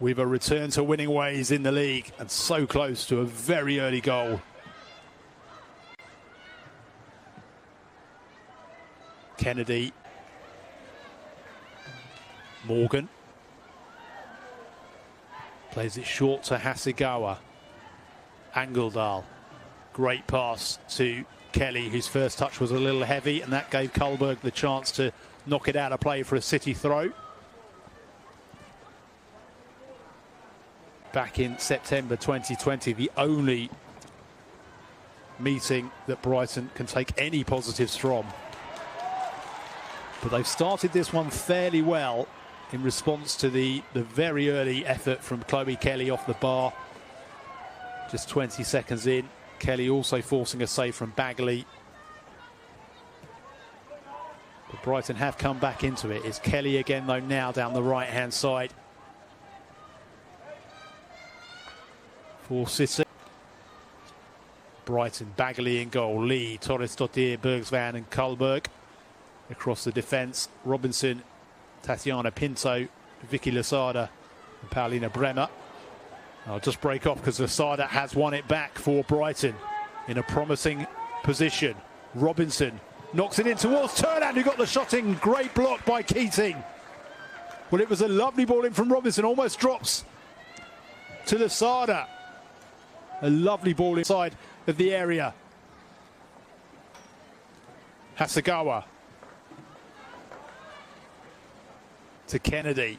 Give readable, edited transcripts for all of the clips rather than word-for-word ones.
with a return to winning ways in the league and so close to a very early goal. Kennedy. Morgan. Plays it short to Hasegawa. Angeldal. Great pass to Kelly, whose first touch was a little heavy, and that gave Kullberg the chance to knock it out of play for a City throw. Back in September 2020, the only meeting that Brighton can take any positives from. But they've started this one fairly well in response to the very early effort from Chloe Kelly off the bar. Just 20 seconds in, Kelly also forcing a save from Bagley. But Brighton have come back into it. It's Kelly again, though, now down the right-hand side. For City. Brighton, Bagley in goal. Lee, Torres Dottir, Bergsvan and Kullberg. Across the defence, Robinson, Tatiana Pinto, Vicky Losada and Paulina Bremer. I'll just break off because Losada has won it back for Brighton in a promising position. Robinson knocks it in towards Turnand, who got the shot in. Great block by Keating. Well, it was a lovely ball in from Robinson, almost drops to Losada. A lovely ball inside of the area. Hasegawa. To Kennedy.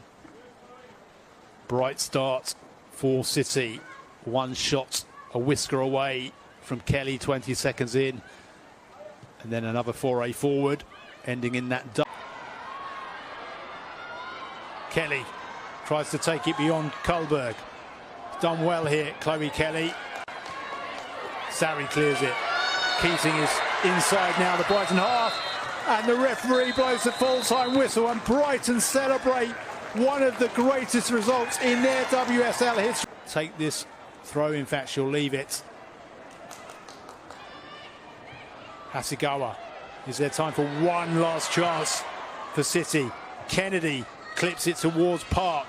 Bright start for City. One shot, a whisker away from Kelly 20 seconds in. And then another foray forward, ending in that duck. Kelly tries to take it beyond Kullberg. Done well here, Chloe Kelly. Sarri clears it. Keating is inside now, the Brighton half. And the referee blows the full-time whistle, and Brighton celebrate one of the greatest results in their WSL history. Take this throw, in fact she'll leave it. Hasegawa. Is there time for one last chance for City? Kennedy clips it towards Park.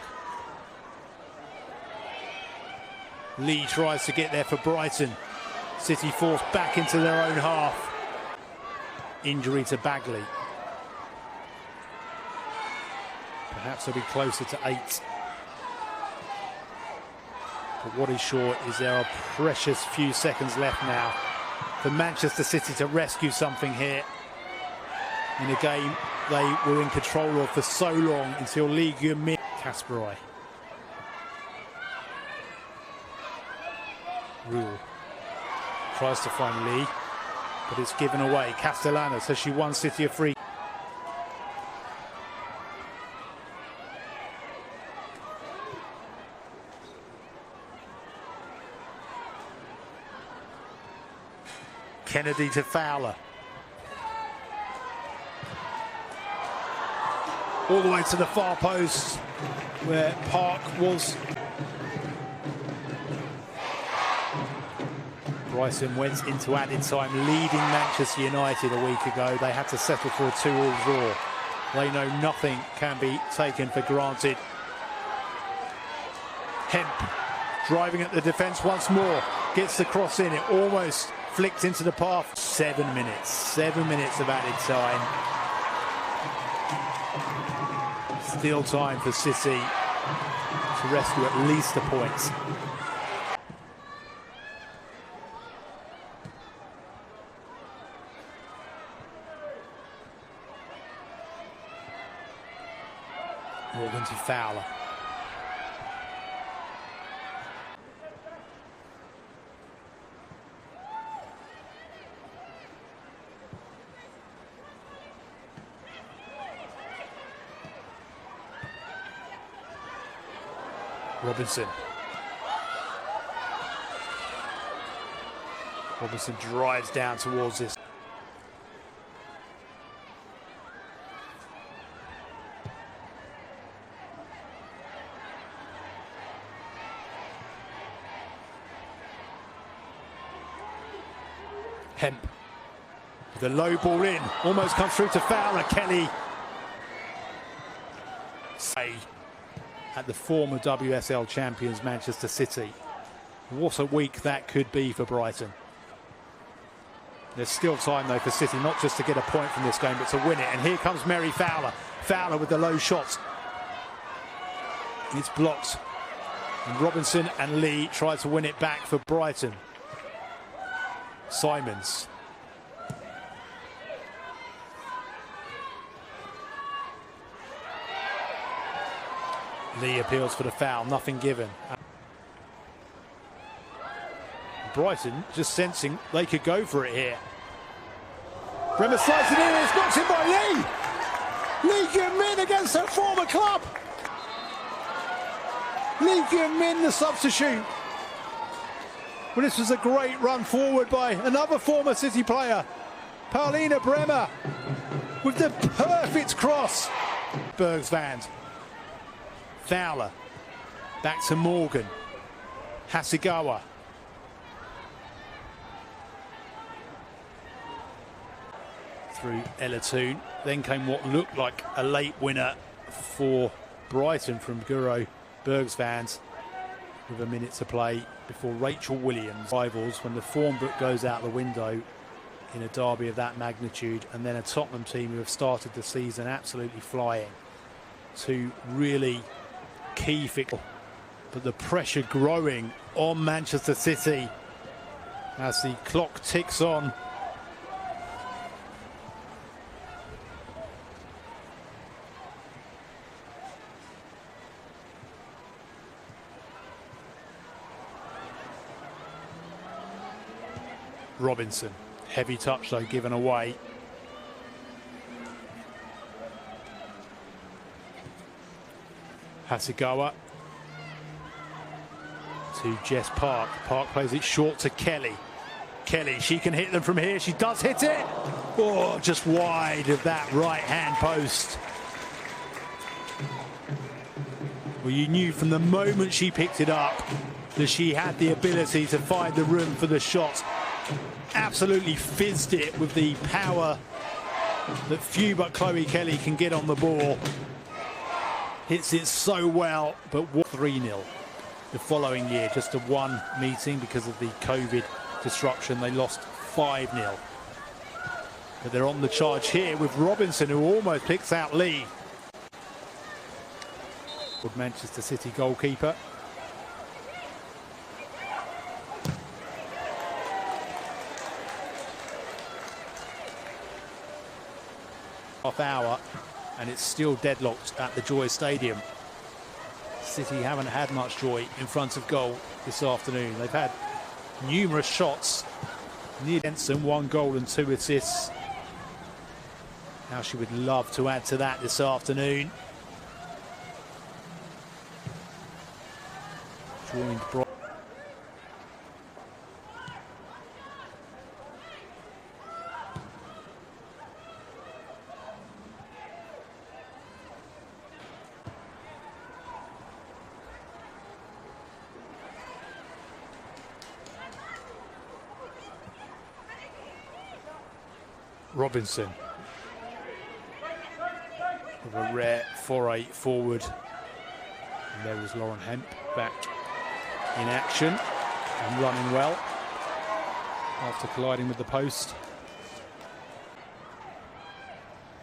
Lee tries to get there for Brighton. City forced back into their own half. Injury to Bagley. Perhaps they'll be closer to 8. But what is sure is there are precious few seconds left now for Manchester City to rescue something here in a game they were in control of for so long until Lee Gyun-min. Kasparov. Rule tries to find Lee, but it's given away. Castellanos has she won City a free. Kennedy to Fowler. All the way to the far post where Park was. Brighton went into added time leading Manchester United a week ago. They had to settle for a 2-2 draw. They know nothing can be taken for granted. Hemp driving at the defence once more. Gets the cross in. It almost flicked into the path. 7 minutes. 7 minutes of added time. Still time for City to rescue at least a point. Morgan to Fowler. Robinson. Robinson drives down towards this. Hemp. The low ball in. Almost comes through to Fowler. Kelly. at the former WSL champions Manchester City. What a week that could be for Brighton. There's still time though for City, not just to get a point from this game, but to win it. And here comes Mary Fowler. Fowler with the low shot. It's blocked. And Robinson and Lee try to win it back for Brighton. Simons. Lee appeals for the foul, nothing given. Brighton just sensing they could go for it here. Bremer slides it in, it's knocked in by Lee! Lee Gyun-min against her former club! Lee Gyun-min, the substitute. Well, this was a great run forward by another former City player, Paulina Bremer, with the perfect cross. Bergsvand. Fowler. Back to Morgan. Hasegawa. Through Elatoon. Then came what looked like a late winner for Brighton from Guro Bergsvand with a minute to play before Rachel Williams. Rivals when the form book goes out the window in a derby of that magnitude, and then a Tottenham team who have started the season absolutely flying. Two really key fixtures, but the pressure growing on Manchester City as the clock ticks on. Robinson, heavy touch though given away. Hasegawa to Jess Park. Park plays it short to Kelly. Kelly, she can hit them from here. She does hit it. Oh, just wide of that right hand post. Well, you knew from the moment she picked it up that she had the ability to find the room for the shot. Absolutely fizzed it with the power that few but Chloe Kelly can get on the ball. Hits it so well, but 3-0 the following year. Just a one meeting because of the COVID disruption. They lost 5-0. But they're on the charge here with Robinson, who almost picks out Lee. Manchester City goalkeeper. Half hour and it's still deadlocked at the Joy Stadium. City haven't had much joy in front of goal this afternoon. They've had numerous shots. Near Benson, 1 goal and 2 assists. Now she would love to add to that this afternoon. Joined Brighton. Robinson with a rare foray forward. And there was Lauren Hemp back in action and running well after colliding with the post.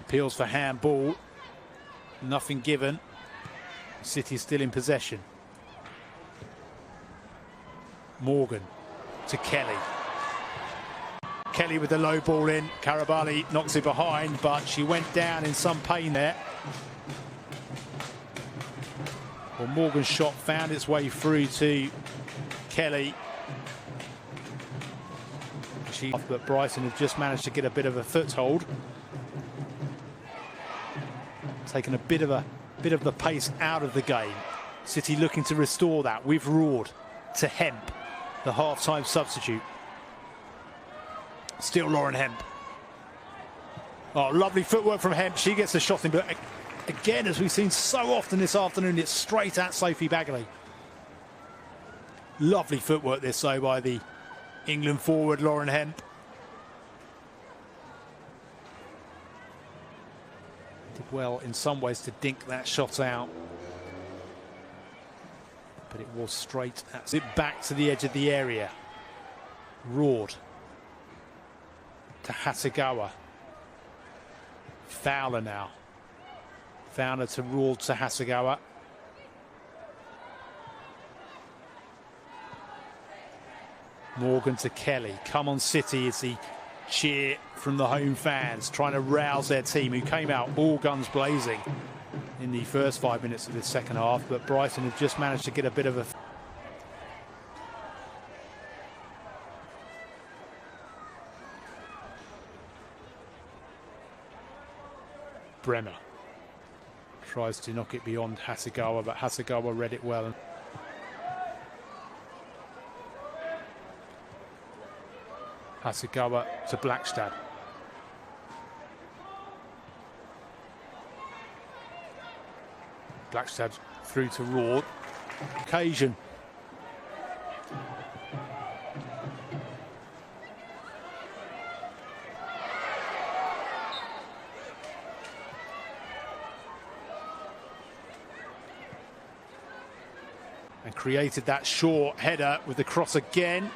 Appeals for handball. Nothing given. City still in possession. Morgan to Kelly. Kelly with the low ball in. Karabali knocks it behind, but she went down in some pain there. Well, Morgan's shot found its way through to Kelly. But Brighton have just managed to get a bit of a foothold. Taken a bit of the pace out of the game. City looking to restore that. We've roared to Hemp, the half-time substitute. Still Lauren Hemp. Oh, lovely footwork from Hemp. She gets the shot in, but again, as we've seen so often this afternoon, it's straight at Sophie Bagley. Lovely footwork this, though, by the England forward, Lauren Hemp. Did well in some ways to dink that shot out. But it was straight at it, back to the edge of the area. Roared to Hasegawa. Fowler now. Fowler to Roared to Hasegawa. Morgan to Kelly. Come on City is the cheer from the home fans, trying to rouse their team, who came out all guns blazing in the first 5 minutes of the second half, but Brighton have just managed to get a bit of a... Bremer tries to knock it beyond Hasegawa, but Hasegawa read it well. Hasegawa to Blackstad. Blackstad through to Roared. Occasion. And created that short header with the cross again.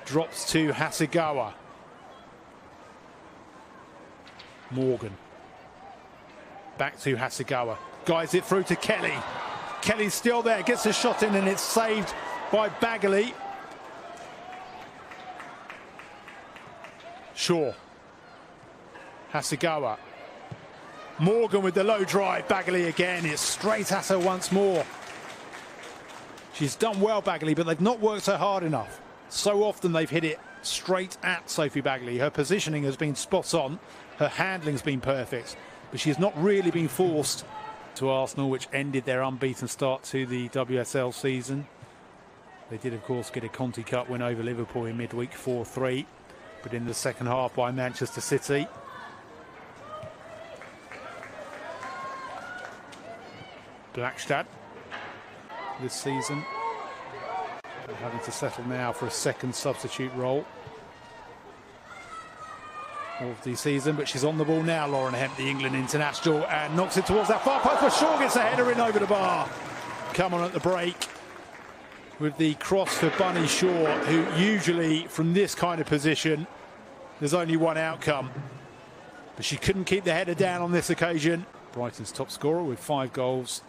Drops to Hasegawa. Morgan. Back to Hasegawa. Guides it through to Kelly. Kelly's still there. Gets a shot in and it's saved by Bagley. Shaw. Hasegawa. Morgan with the low drive. Bagley again. It's straight at her once more. She's done well, Bagley, but they've not worked her hard enough. So often they've hit it straight at Sophie Bagley. Her positioning has been spot on. Her handling's been perfect. But she's not really been forced to Arsenal, which ended their unbeaten start to the WSL season. They did, of course, get a Conti Cup win over Liverpool in midweek 4-3. But in the second half by Manchester City. Blackstad this season. Having to settle now for a second substitute role of the season, but she's on the ball now, Lauren Hemp, the England international, and knocks it towards that far post, but Shaw gets a header in over the bar. Come on at the break with the cross for Bunny Shaw, who usually from this kind of position there's only one outcome, but she couldn't keep the header down on this occasion. Brighton's top scorer with 5 goals.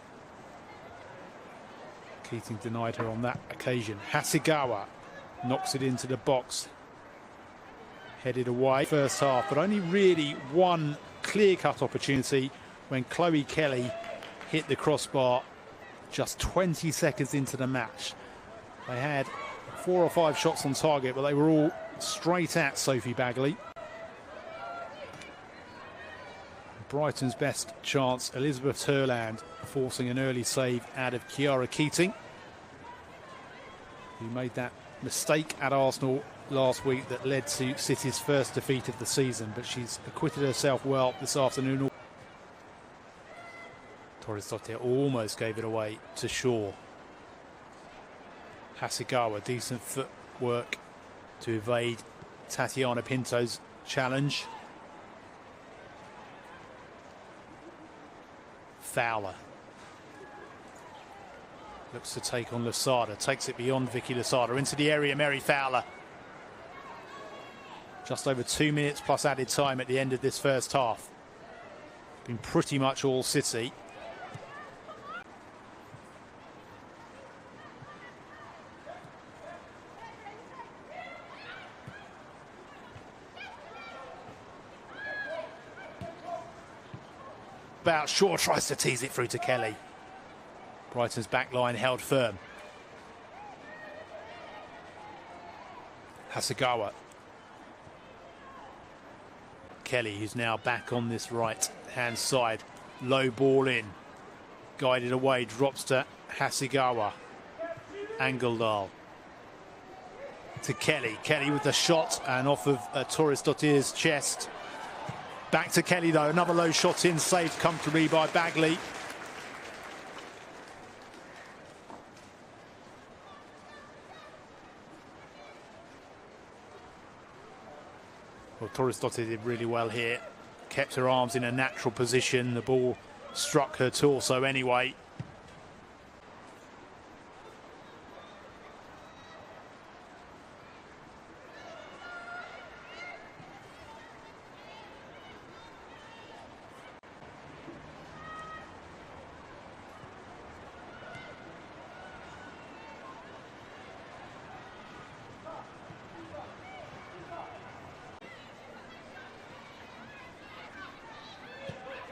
Keating denied her on that occasion. Hasegawa knocks it into the box. Headed away first half, but only really one clear-cut opportunity when Chloe Kelly hit the crossbar just 20 seconds into the match. They had 4 or 5 shots on target, but they were all straight at Sophie Bagley. Brighton's best chance, Elizabeth Turland forcing an early save out of Chiara Keating, who made that mistake at Arsenal last week that led to City's first defeat of the season, but she's acquitted herself well this afternoon. Torres-Dottir almost gave it away to Shaw. Hasegawa, decent footwork to evade Tatiana Pinto's challenge. Fowler looks to take on Losada, takes it beyond Vicky Losada into the area. Mary Fowler. Just over 2 minutes plus added time at the end of this first half. Been pretty much all City. About Shaw tries to tease it through to Kelly. Brighton's back line held firm. Hasegawa. Kelly, who's now back on this right hand side. Low ball in. Guided away, drops to Hasegawa. Angeldal. To Kelly. Kelly with the shot and off of Torres-Dottir's chest. Back to Kelly though, another low shot in, saved comfortably by Bagley. Well, Torres-Dottir did really well here. Kept her arms in a natural position. The ball struck her torso anyway.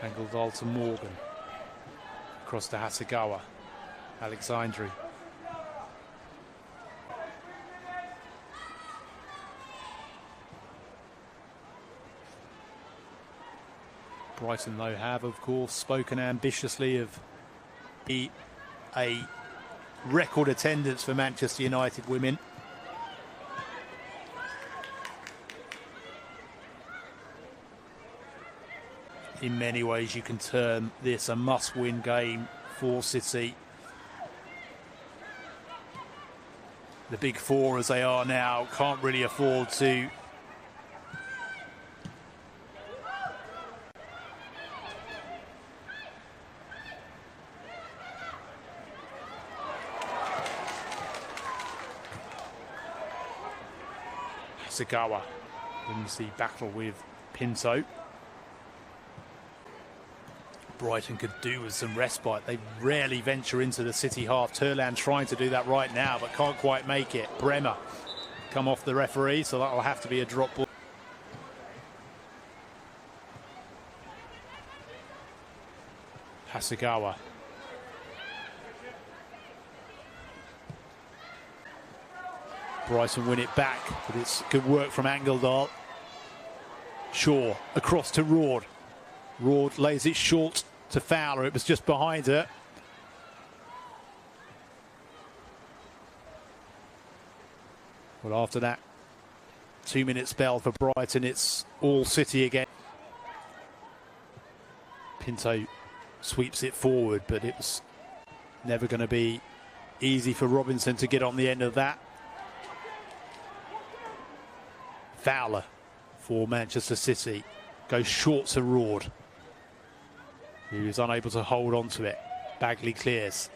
Angeldal to Morgan. Across to Hasegawa. Alexandri. Brighton, though, have, of course, spoken ambitiously of a record attendance for Manchester United women. In many ways, you can term this a must-win game for City. The big four, as they are now, can't really afford to Hasegawa wins the battle with Pinto. Brighton could do with some respite. They rarely venture into the City half. Turlan trying to do that right now, but can't quite make it. Bremer come off the referee, so that'll have to be a drop ball. Hasegawa. Brighton win it back, but it's good work from Angeldal. Shaw across to Roord. Roord lays it short to Fowler. It was just behind her. Well, after that 2-minute spell for Brighton, it's all City again. Pinto sweeps it forward, but it was never going to be easy for Robinson to get on the end of that. Fowler for Manchester City goes short to Roord. He was unable to hold on to it. Bagley clears.